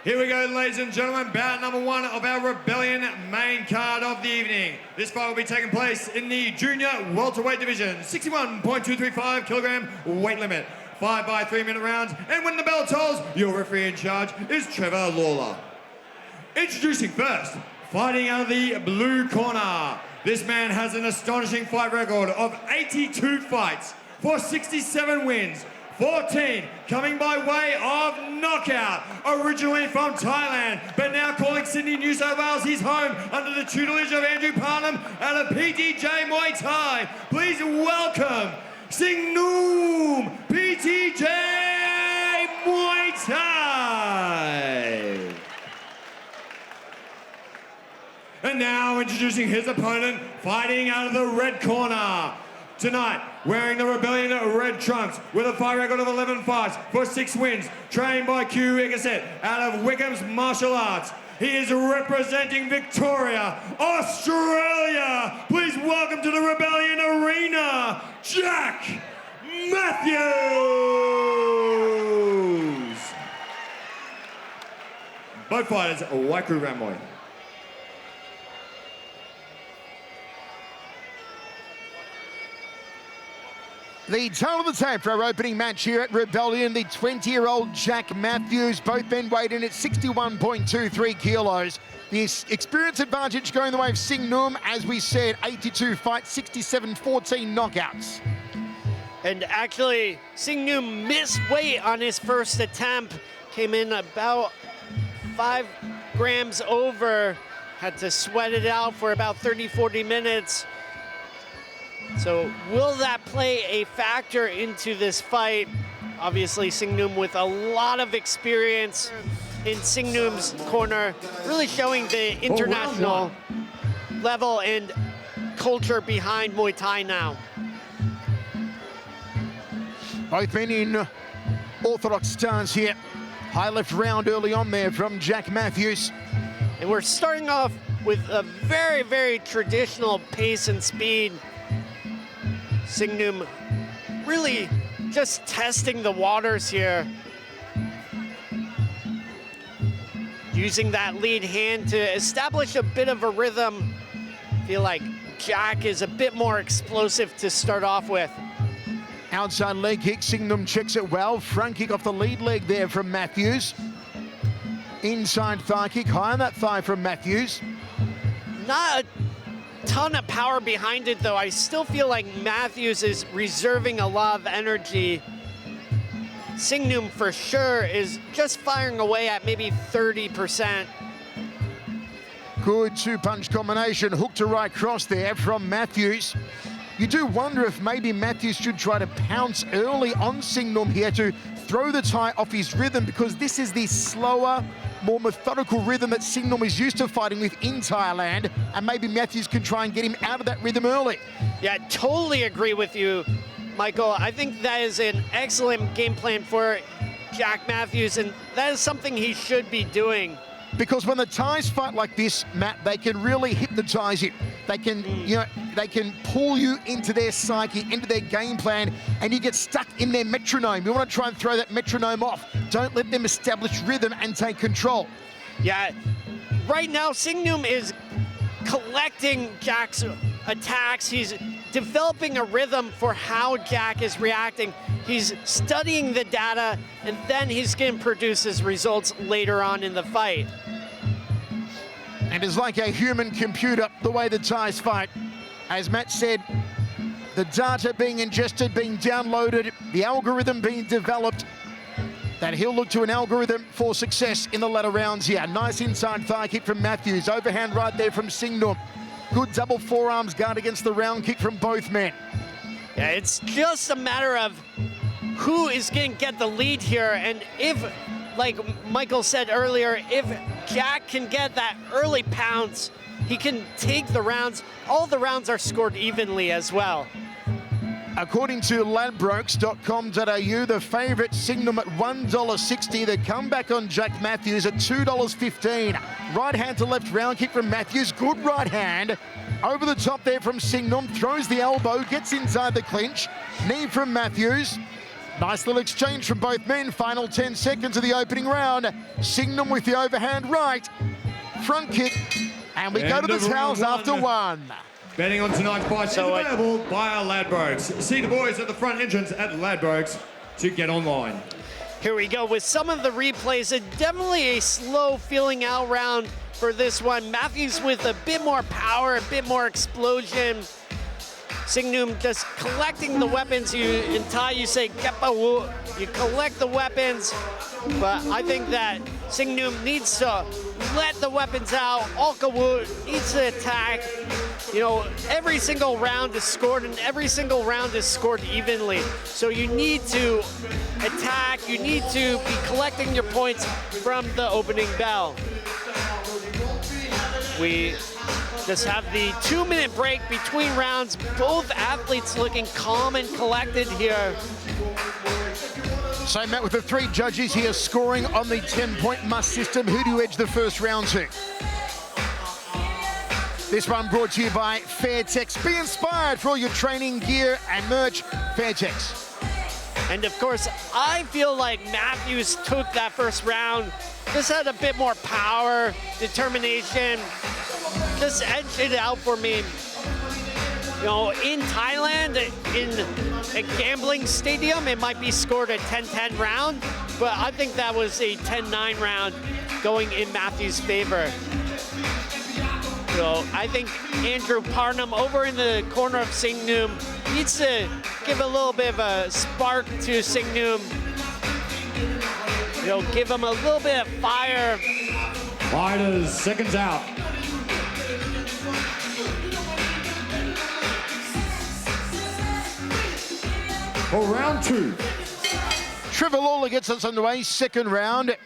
Here we go, ladies and gentlemen, bout number 1 of our Rebellion main card of the evening. This fight will be taking place in the junior welterweight division, 61.235 kilogram weight limit, 5 by 3 minute rounds, and when the bell tolls, your referee in charge is Trevor Lawler. Introducing first, fighting out of the blue corner. This man has an astonishing fight record of 82 fights for 67 wins, 14 coming by way of knockout. Originally from Thailand, but now calling Sydney, New South Wales his home under the tutelage of Andrew Parnham out of PTJ Muaythai. Please welcome Singnoom PTJ Muaythai. And now introducing his opponent, fighting out of the red corner. Tonight, wearing the Rebellion red trunks with a fight record of 11 fights for 6 wins, trained by Q Igaset out of Wickham's Martial Arts. He is representing Victoria, Australia. Please welcome to the Rebellion Arena, Jack Matthews. Both fighters, Waiku Ramoy. The tale of the tape for our opening match here at Rebellion, the 20-year-old Jack Matthews, both men weighed in at 61.23 kilos. The experience advantage going the way of Singnoom, as we said, 82 fights, 67, 14 knockouts. And actually, Singnoom missed weight on his first attempt, came in about 5 grams over, had to sweat it out for about 30, 40 minutes. So will that play a factor into this fight? Obviously, Singnoom with a lot of experience in Singnoom's corner, really showing the international level and culture behind Muay Thai now. Both men in orthodox stance here. High left round early on there from Jack Matthews. And we're starting off with a very, very traditional pace and speed. Singnoom really just testing the waters here. Using that lead hand to establish a bit of a rhythm. Feel like Jack is a bit more explosive to start off with. Outside leg kick, Singnoom checks it well. Front kick off the lead leg there from Matthews. Inside thigh kick, high on that thigh from Matthews. Not a ton of power behind it, though. I still feel like Matthews is reserving a lot of energy. Singnoom for sure is just firing away at maybe 30%. Good 2-punch combination, hook to right cross there from Matthews. You do wonder if maybe Matthews should try to pounce early on Singnoom here to throw the Thai off his rhythm, because this is the slower, more methodical rhythm that Singnoom is used to fighting with in Thailand, and maybe Matthews can try and get him out of that rhythm early. Yeah, totally agree with you, Michael. I think that is an excellent game plan for Jack Matthews, and that is something he should be doing. Because when the Thais fight like this, Matt, they can really hypnotize you. They can, they can pull you into their psyche, into their game plan, and you get stuck in their metronome. You want to try and throw that metronome off. Don't let them establish rhythm and take control. Yeah, right now Singnoom is collecting Jack's attacks. He's developing a rhythm for how Jack is reacting. He's studying the data, and then he's going to produce his results later on in the fight. And it's like a human computer, the way the Thais fight. As Matt said, the data being ingested, being downloaded, the algorithm being developed, that he'll look to an algorithm for success in the latter rounds here. Nice inside thigh kick from Matthews. Overhand right there from Singnoom. Good double forearms guard against the round kick from both men. Yeah, it's just a matter of who is going to get the lead here. And if, like Michael said earlier, if Jack can get that early pounce, he can take the rounds. All the rounds are scored evenly as well. According to ladbrokes.com.au, the favourite Singnoom at $1.60. The comeback on Jack Matthews at $2.15. Right hand to left round kick from Matthews. Good right hand. Over the top there from Singnoom. Throws the elbow, gets inside the clinch. Knee from Matthews. Nice little exchange from both men. Final 10 seconds of the opening round. Singnoom with the overhand right. Front kick. And we go to the towels after one. Betting on tonight's fight is available via Ladbrokes. See the boys at the front entrance at Ladbrokes to get online. Here we go with some of the replays. Definitely a slow feeling out round for this one. Matthews with a bit more power, a bit more explosion. Singnoom just collecting the weapons. In Thai, you say Kepa Wu. You collect the weapons, but I think that Singnoom needs to let the weapons out. Alka Wu needs to attack. You know, every single round is scored, and every single round is scored evenly. So you need to attack. You need to be collecting your points from the opening bell. We just have the 2-minute break between rounds. Both athletes looking calm and collected here. So, Matt, with the 3 judges here scoring on the 10-point must system, who do you edge the first round to? This one brought to you by Fairtex. Be inspired for all your training gear and merch. Fairtex. And of course, I feel like Matthews took that first round. Just had a bit more power, determination. Just edged it out for me. You know, in Thailand, in a gambling stadium, it might be scored a 10-10 round, but I think that was a 10-9 round going in Matthews' favor. So I think Andrew Parnham over in the corner of Singnoom needs to give a little bit of a spark to Singnoom. You know, give him a little bit of fire. Fighters, seconds out. For round 2. Trevor Lawler gets us underway, second round.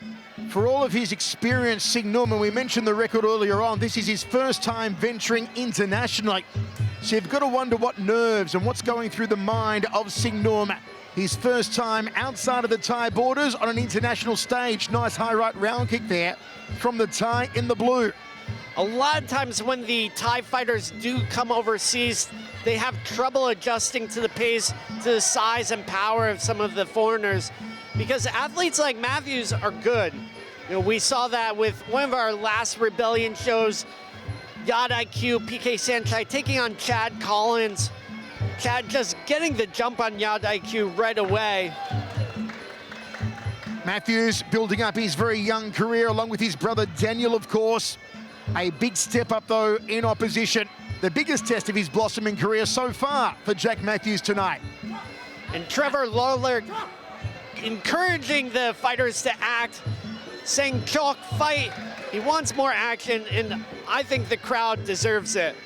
For all of his experience, Singnoom, and we mentioned the record earlier on, this is his first time venturing internationally. So you've got to wonder what nerves and what's going through the mind of Singnoom. His first time outside of the Thai borders on an international stage. Nice high right round kick there from the Thai in the blue. A lot of times when the Thai fighters do come overseas, they have trouble adjusting to the pace, to the size and power of some of the foreigners, because athletes like Matthews are good. You know, we saw that with one of our last Rebellion shows, Yad IQ, PK Sanchai taking on Chad Collins. Chad just getting the jump on Yad IQ right away. Matthews building up his very young career along with his brother Daniel, of course. A big step up, though, in opposition. The biggest test of his blossoming career so far for Jack Matthews tonight. And Trevor Lawler encouraging the fighters to act, saying, chalk, fight. He wants more action, and I think the crowd deserves it.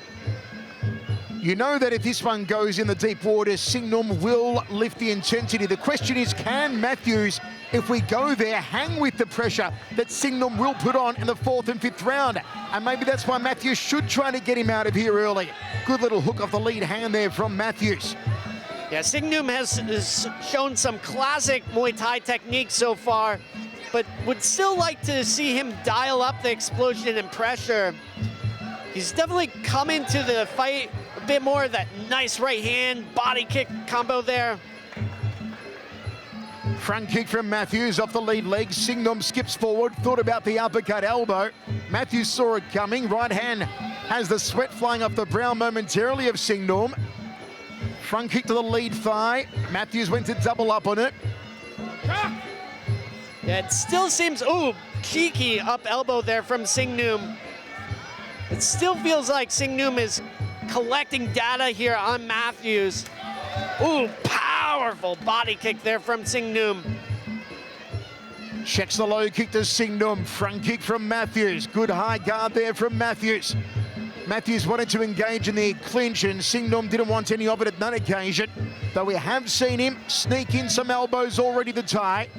You know that if this one goes in the deep waters, Singnoom will lift the intensity. The question is, can Matthews, if we go there, hang with the pressure that Singnoom will put on in the 4th and 5th round? And maybe that's why Matthews should try to get him out of here early. Good little hook off the lead hand there from Matthews. Yeah, Singnoom has shown some classic Muay Thai techniques so far, but would still like to see him dial up the explosion and pressure. He's definitely come into the fight a bit more of that nice right hand, body kick combo there. Front kick from Matthews off the lead leg. Singnoom skips forward, thought about the uppercut elbow. Matthews saw it coming. Right hand has the sweat flying off the brow momentarily of Singnoom. Front kick to the lead thigh. Matthews went to double up on it. Yeah, it still seems, ooh, cheeky up elbow there from Singnoom. It still feels like Singnoom is collecting data here on Matthews. Ooh, powerful body kick there from Singnoom. Checks the low kick to Singnoom. Front kick from Matthews. Good high guard there from Matthews. Matthews wanted to engage in the clinch, and Singnoom didn't want any of it at that occasion. Though we have seen him sneak in some elbows already to Thai.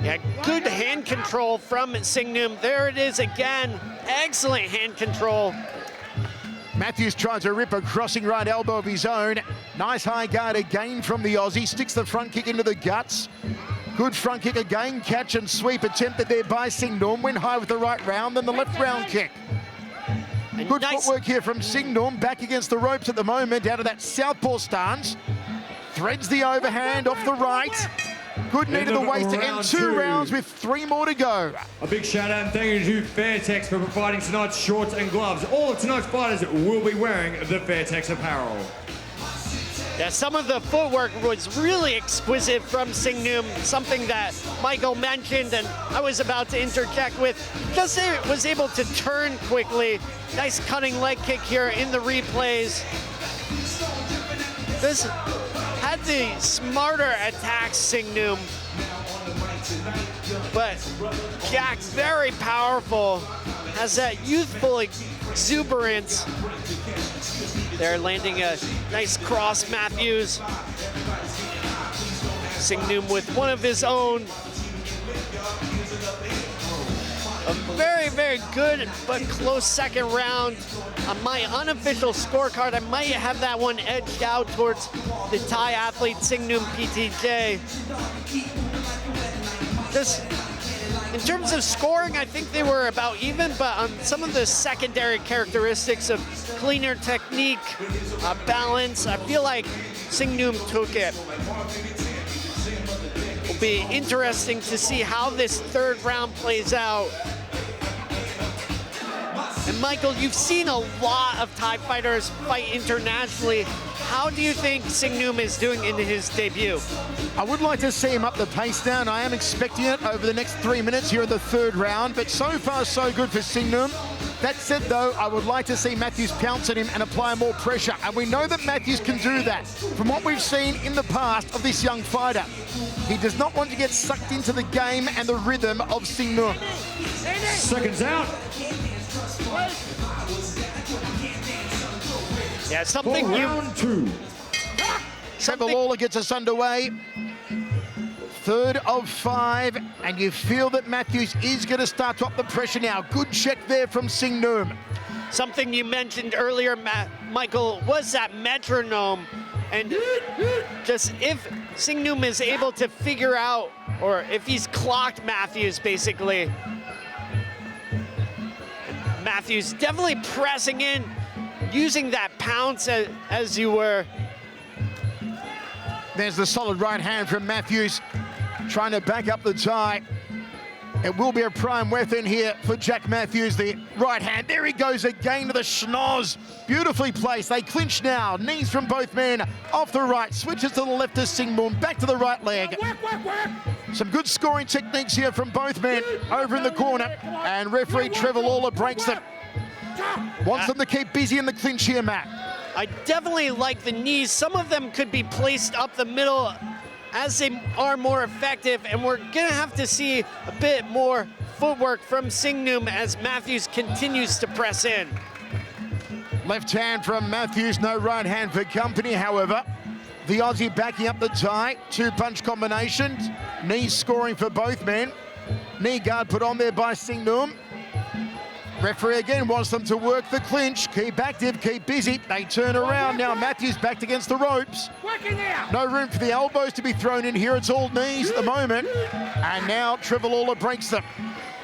Yeah, good hand control from Singnoom. There it is again. Excellent hand control. Matthews tries to rip a crossing right elbow of his own. Nice high guard again from the Aussie. Sticks the front kick into the guts. Good front kick again. Catch and sweep attempted there by Singnoom. Went high with the right round, then the left round kick. Good footwork here from Singnoom. Back against the ropes at the moment, out of that southpaw stance. threads the overhand off the right. Good knee to the waist to end 2 rounds with 3 more to go. A big shout out and thank you to Fairtex for providing tonight's shorts and gloves. All of tonight's fighters will be wearing the Fairtex apparel. Yeah, some of the footwork was really exquisite from Singnoom, something that Michael mentioned and I was about to interject with. Just was able to turn quickly. Nice cutting leg kick here in the replays. This had the smarter attacks, Singnoom. But Jack, very powerful, has that youthful exuberance. They're landing a nice cross, Matthews. Singnoom with one of his own. A very, very good but close second round. On my unofficial scorecard, I might have that one edged out towards the Thai athlete Singnoom PTJ. Just in terms of scoring, I think they were about even, but on some of the secondary characteristics of cleaner technique, balance, I feel like Singnoom took it. Will be interesting to see how this 3rd round plays out. And Michael, you've seen a lot of Thai fighters fight internationally. How do you think Singnoom is doing in his debut? I would like to see him up the pace now, and I am expecting it over the next 3 minutes here in the 3rd round, but so far so good for Singnoom. That said though, I would like to see Matthews pounce at him and apply more pressure, and we know that Matthews can do that from what we've seen in the past of this young fighter. He does not want to get sucked into the game and the rhythm of Singnoom. Seconds out. Yeah, something For round 2. Trevor Lawler gets us underway. 3rd of 5, and you feel that Matthews is going to start to up the pressure now. Good check there from Singnoom. Something you mentioned earlier, Michael, was that metronome. And just if Singnoom is able to figure out, or if he's clocked Matthews, basically. Matthews definitely pressing in, using that pounce as you were. There's the solid right hand from Matthews, trying to back up the tie. It will be a prime weapon here for Jack Matthews, the right hand. There he goes again to the schnoz. Beautifully placed. They clinch now. Knees from both men. Off the right. Switches to the left to Singnoom. Back to the right leg. Some good scoring techniques here from both men over in the corner. And referee Trevor Lawler breaks them. Wants them to keep busy in the clinch here, Matt. I definitely like the knees. Some of them could be placed up the middle as they are more effective, and we're gonna have to see a bit more footwork from Singnoom as Matthews continues to press in. Left hand from Matthews, no right hand for company, however. The Aussie backing up the tie, 2-punch combinations, knees scoring for both men. Knee guard put on there by Singnoom. Referee again wants them to work the clinch, keep active, keep busy. They turn around now. Matthews backed against the ropes. No room for the elbows to be thrown in here. It's all knees at the moment. And now Trevor Lawler breaks them.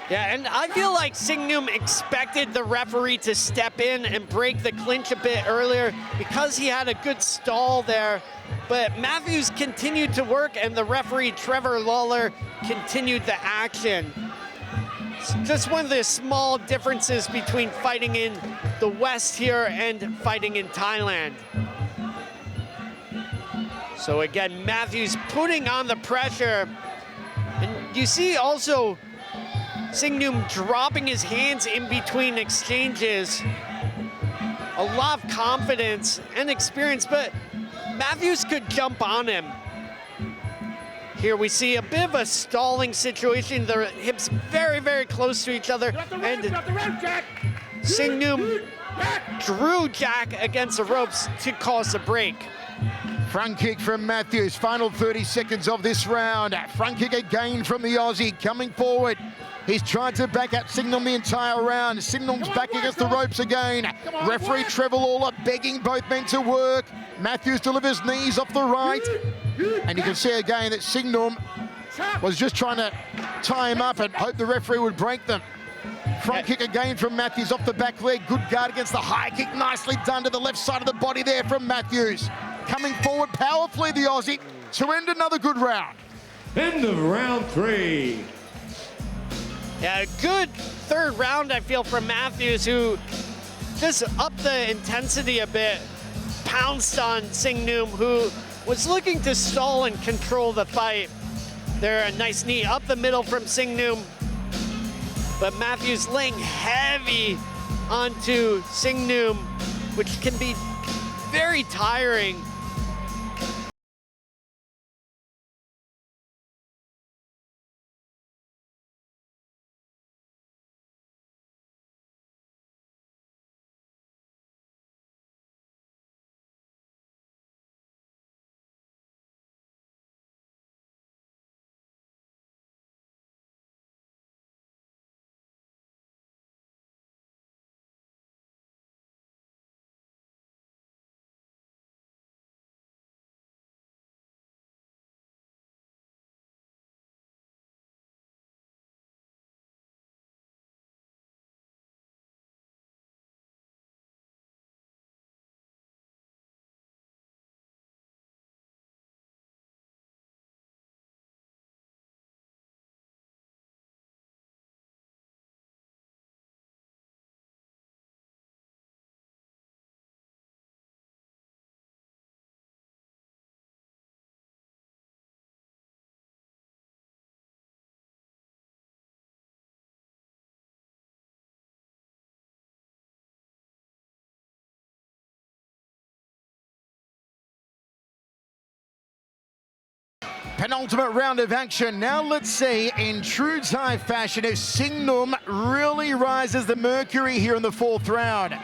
Yeah, and I feel like Singnoom expected the referee to step in and break the clinch a bit earlier because he had a good stall there. But Matthews continued to work, and the referee, Trevor Lawler, continued the action. Just one of the small differences between fighting in the West here and fighting in Thailand. So again, Matthews putting on the pressure. And you see also Singnoom dropping his hands in between exchanges. A lot of confidence and experience, but Matthews could jump on him. Here we see a bit of a stalling situation. The hips very, very close to each other. And Singnoom drew Jack against the ropes to cause a break. Front kick from Matthews. Final 30 seconds of this round. Front kick again from the Aussie coming forward. He's tried to back up Singnoom the entire round. Singnoom's back against the ropes again. Referee Trevor Lawler begging both men to work. Matthews delivers knees off the right. And you can see again that Singnoom was just trying to tie him up and hope the referee would break them. Front kick again from Matthews off the back leg. Good guard against the high kick. Nicely done to the left side of the body there from Matthews. coming forward powerfully, the Aussie, to end another good round. End of round 3. Yeah, a good third round, I feel, from Matthews, who just upped the intensity a bit, pounced on Singnoom, who was looking to stall and control the fight. There, a nice knee up the middle from Singnoom, but Matthews laying heavy onto Singnoom, which can be very tiring. Penultimate round of action. Now let's see, in true Thai fashion, if Singnoom really rises the mercury here in the 4th round.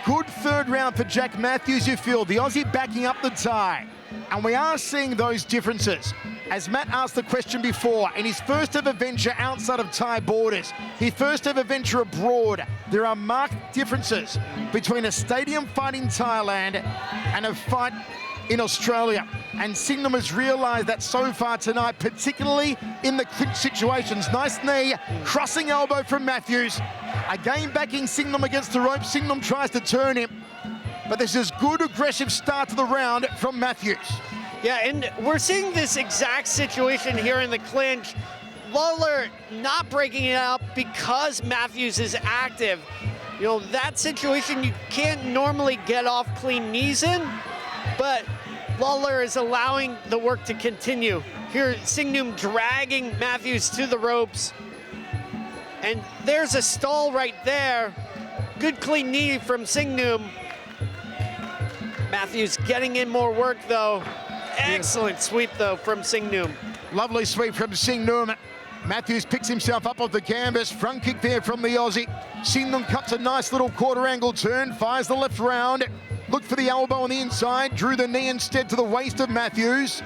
Good third round for Jack Matthews, you feel. The Aussie backing up the Thai. And we are seeing those differences. As Matt asked the question before, in his first ever venture outside of Thai borders, his first ever venture abroad, there are marked differences between a stadium fight in Thailand and a fight in Australia. And Singnoom has realised that so far tonight, particularly in the clinch situations. Nice knee, crossing elbow from Matthews. Again backing Singnoom against the rope. Singnoom tries to turn him, but this is good aggressive start to the round from Matthews. Yeah, and we're seeing this exact situation here in the clinch. Lawler not breaking it up because Matthews is active. You know, that situation you can't normally get off clean knees in, but Lawler is allowing the work to continue. Here, Singnoom dragging Matthews to the ropes. And there's a stall right there. Good clean knee from Singnoom. Matthews getting in more work, though. Excellent sweep, though, from Singnoom. Lovely sweep from Singnoom. Matthews picks himself up off the canvas. Front kick there from the Aussie. Singnoom cuts a nice little quarter angle turn, fires the left round. Looked for the elbow on the inside, drew the knee instead to the waist of Matthews.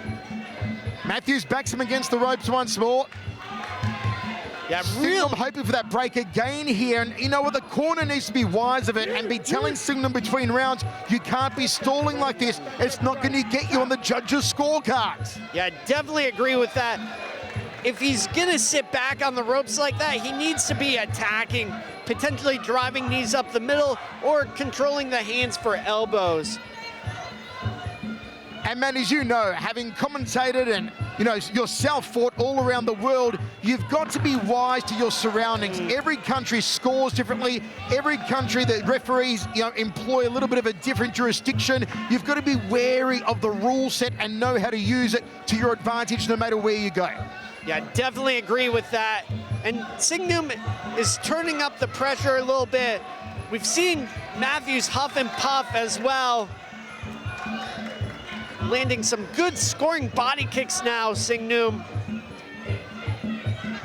Matthews backs him against the ropes once more. Yeah, really. Singnoom hoping for that break again here, and you know what, the corner needs to be wise of it and be telling Singnoom between rounds, you can't be stalling like this. It's not going to get you on the judges' scorecards. Yeah, definitely agree with that. If he's gonna sit back on the ropes like that, he needs to be attacking, potentially driving knees up the middle or controlling the hands for elbows. And man, as you know, having commentated and yourself fought all around the world, you've got to be wise to your surroundings. Every country scores differently. Every country, the referees employ a little bit of a different jurisdiction. You've got to be wary of the rule set and know how to use it to your advantage no matter where you go. Yeah, definitely agree with that. And Singnoom is turning up the pressure a little bit. We've seen Matthews huff and puff as well. Landing some good scoring body kicks now, Singnoom.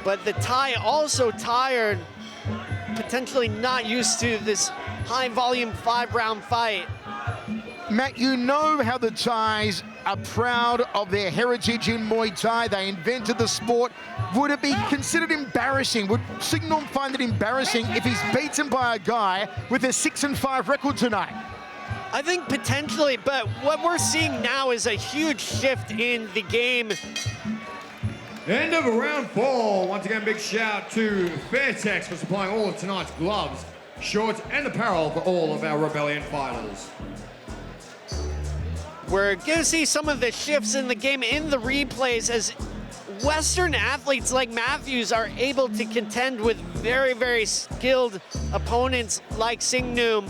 But the Thai also tired, potentially not used to this high volume 5-round fight. Matt, you know how the Thais are proud of their heritage in Muay Thai. They invented the sport. Would it be considered embarrassing? Would Singnoom find it embarrassing if he's beaten by a guy with a 6-5 record tonight? I think potentially, but what we're seeing now is a huge shift in the game. End of round 4. Once again, big shout to Fairtex for supplying all of tonight's gloves, shorts, and apparel for all of our Rebellion fighters. We're going to see some of the shifts in the game in the replays as Western athletes like Matthews are able to contend with very, very skilled opponents like Singnoom.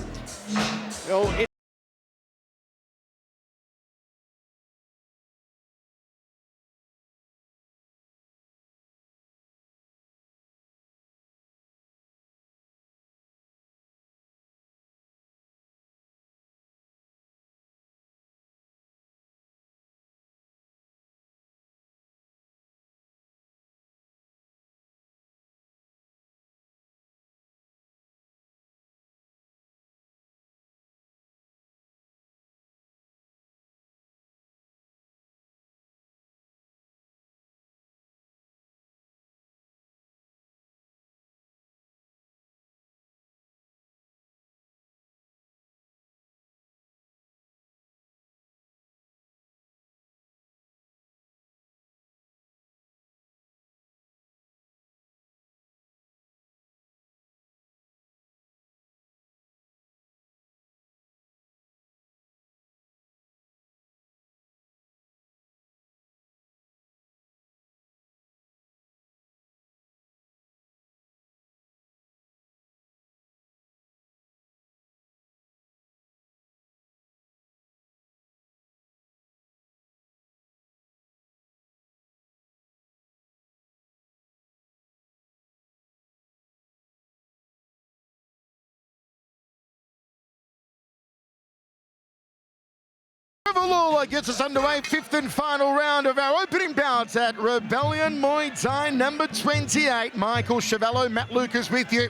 Lula gets us underway, fifth and final round of our opening bouts at Rebellion Muay Thai number 28. Michael Chavello, Matt Lucas with you.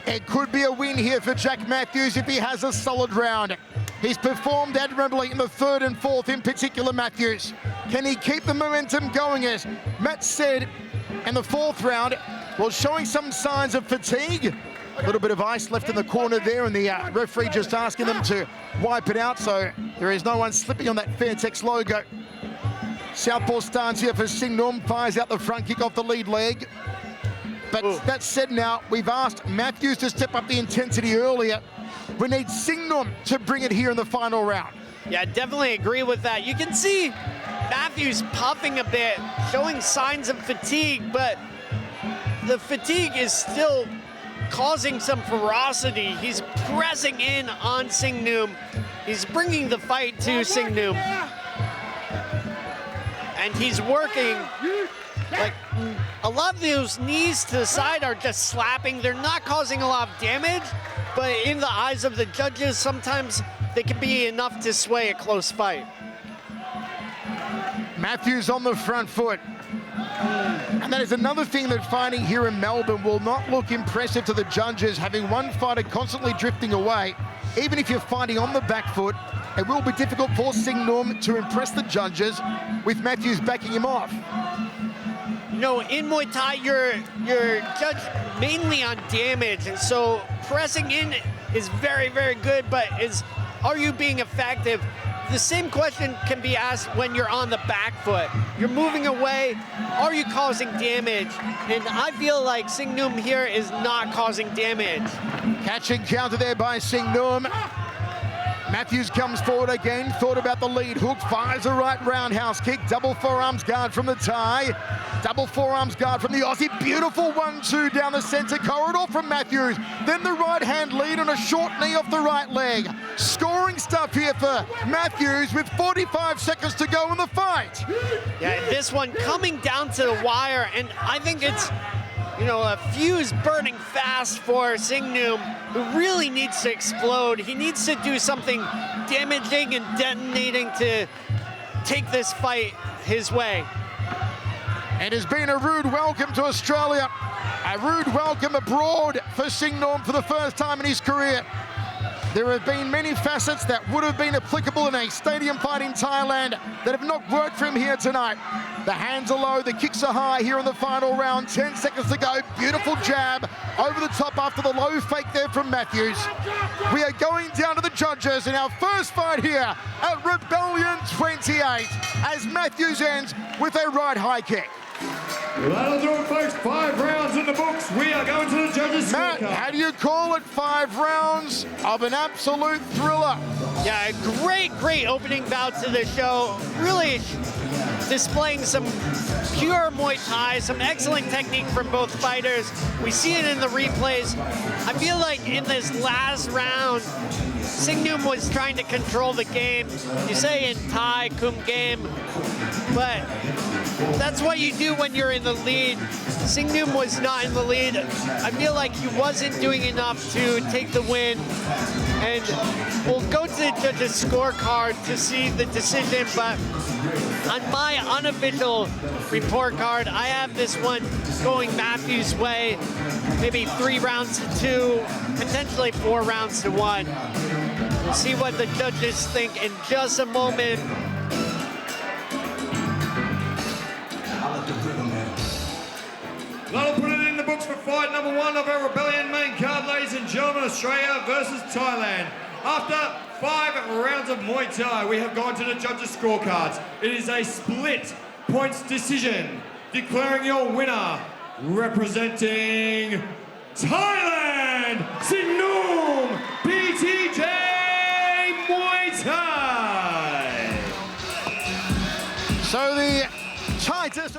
It could be a win here for Jack Matthews if he has a solid round. He's performed admirably in the third and fourth, in particular Matthews. Can he keep the momentum going? As Matt said in the fourth round, well, showing some signs of fatigue. A little bit of ice left in the corner there, and the referee just asking them to wipe it out, so there is no one slipping on that Fairtex logo. Southpaw stance here for Singnoom, fires out the front kick off the lead leg. But that said now, we've asked Matthews to step up the intensity earlier. We need Singnoom to bring it here in the final round. Yeah, I definitely agree with that. You can see Matthews puffing a bit, showing signs of fatigue, but the fatigue is still causing some ferocity. He's pressing in on Singnoom. He's bringing the fight to Singnoom. And he's working, like, a lot of those knees to the side are just slapping. They're not causing a lot of damage, but in the eyes of the judges, sometimes they can be enough to sway a close fight. Matthews on the front foot. And that is another thing that fighting here in Melbourne will not look impressive to the judges, having one fighter constantly drifting away. Even if you're fighting on the back foot, it will be difficult for Singnoom to impress the judges with Matthews backing him off. You know, in Muay Thai, you're judged mainly on damage, and so pressing in is very, very good, but are you being effective? The same question can be asked when you're on the back foot. You're moving away, are you causing damage? And I feel like Singnoom here is not causing damage. Catching counter there by Singnoom. Matthews comes forward again, thought about the lead hook, fires a right roundhouse kick, double forearms guard from the Thai, double forearms guard from the Aussie, beautiful 1-2 down the center corridor from Matthews, then the right hand lead on a short knee off the right leg. Scoring stuff here for Matthews with 45 seconds to go in the fight. Yeah, this one coming down to the wire, and I think it's, you know, a fuse burning fast for Singnoom, who really needs to explode. He needs to do something damaging and detonating to take this fight his way. It has been a rude welcome to Australia, a rude welcome abroad for Singnoom for the first time in his career. There have been many facets that would have been applicable in a stadium fight in Thailand that have not worked for him here tonight. The hands are low, the kicks are high here in the final round. 10 seconds to go, beautiful jab over the top after the low fake there from Matthews. We are going down to the judges in our first fight here at Rebellion 28 as Matthews ends with a right high kick. That'll do it, folks. 5 rounds in the books. We are going to the judges' Matt, scorecard. how do you call it 5 rounds of an absolute thriller? Yeah, great opening bout to the show. Really displaying some pure Muay Thai, some excellent technique from both fighters. We see it in the replays. I feel like in this last round, Singnoom was trying to control the game. You say in Thai, kum game, but that's what you do when you're in the lead. Singnoom was not in the lead. I feel like he wasn't doing enough to take the win. And we'll go to the judges' scorecard to see the decision, but on my unofficial report card, I have this one going Matthew's way. Maybe 3 rounds to 2, potentially 4 rounds to 1. We'll see what the judges think in just a moment. That'll put it in the books for fight number 1 of our Rebellion main card, ladies and gentlemen. Australia versus Thailand. After 5 rounds of Muay Thai, we have gone to the judges' scorecards. It is a split points decision, declaring your winner, representing Thailand, Singnoom PTJ Muay Thai. So the tightest